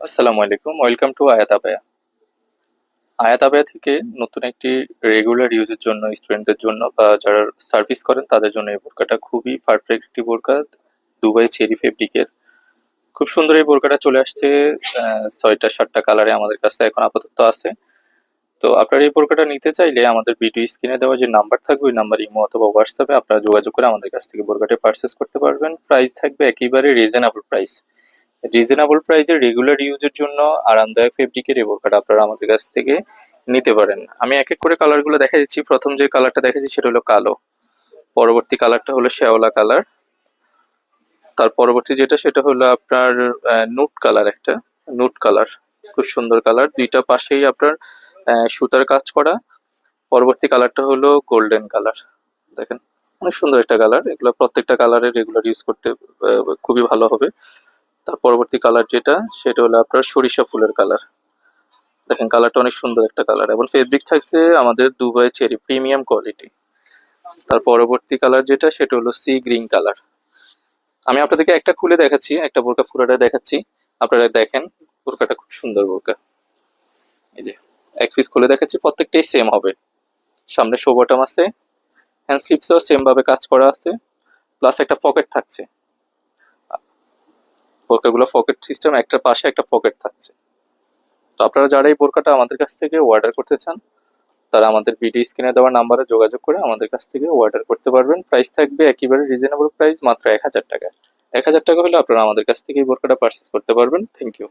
আসসালামু আলাইকুম, welcome to আয়াত আবায়া। আয়াত আবায়া থেকে নতুন একটি রেগুলার ইউজের জন্য, স্টুডেন্টদের জন্য বা যারা সার্ভিস করেন তাদের জন্য এই বোরকাটা খুবই পারফেক্ট একটি বোরকা। দুবাই চেরি ফেব্রিকের খুব সুন্দর এই বোরকাটা চলে আসছে। 6টা 7টা কালারে আমাদের কাছে এখন আপাতত আছে। তো আপনারা এই বোরকাটা নিতে চাইলে আমাদের ভিডিও স্ক্রিনে দেওয়া যে নাম্বার থাকবে ওই নাম্বার ইমো অথবা হোয়াটসঅ্যাপে আপনারা যোগাযোগ করে আমাদের কাছ থেকে বোরকাটি পারচেস করতে পারবেন। প্রাইস থাকবে একেবারে রিজনেবল প্রাইস। রিজনেবল প্রাইসে রেগুলার ইউজের জন্য আরামদায়ক ফেব্রিকের এই বোরকাটা আপনারা আমাদের কাছ থেকে নিতে পারেন। আমি এক এক করে কালারগুলো দেখা দিচ্ছি। প্রথম যে কালারটা দেখাচ্ছি সেটা হলো কালো, পরবর্তী কালারটা হলো শ্যাওলা কালার, তার পরবর্তী যেটা সেটা হলো আপনার নুট কালার, একটা নুট কালার, খুব সুন্দর কালার, দুইটা পাশেই আপনার সুতার কাজ করা। পরবর্তী কালারটা হলো গোল্ডেন কালার, দেখেন অনেক সুন্দর একটা কালার। এগুলো প্রত্যেকটা কালারে রেগুলার ইউজ করতে খুবই ভালো হবে। তার পরবর্তী কালার যেটা সেটা হলো আপনার সরিষা ফুলের কালার, দেখেন কালারটা অনেক সুন্দর একটা কালার এবং ফেব্রিক থাকছে আমাদের দুবাই চেরি প্রিমিয়াম কোয়ালিটি। তার পরবর্তী কালার যেটা সেটা হলো সি গ্রিন কালার। আমি আপনাদেরকে একটা খুলে দেখাচ্ছি, একটা বোরকা পুরোটা দেখাচ্ছি, আপনারা দেখেন। বোরকাটা খুব সুন্দর বোরকা। এই যে এক পিস খুলে দেখাচ্ছি, প্রত্যেকটাই সেম হবে। সামনে শো বটম আছে, হ্যান্ড স্লিপসও সেম ভাবে কাজ করা আছে, প্লাস একটা পকেট থাকছে। বোরকাগুলো পকেট সিস্টেম, একটা পাশে একটা পকেট থাকছে। তো আপনারা যারা এই বোরকাটা আমাদের কাছ থেকে অর্ডার করতে চান তারা আমাদের ভিডিও স্ক্রিনে দেওয়া নাম্বারে যোগাযোগ করে আমাদের কাছ থেকে অর্ডার করতে পারবেন। প্রাইস থাকবে একেবারে রিজনেবল প্রাইস, মাত্র 1000 টাকা। 1000 টাকা হলে আপনারা আমাদের কাছ থেকে এই বোরকাটা পারচেস করতে পারবেন। Thank you.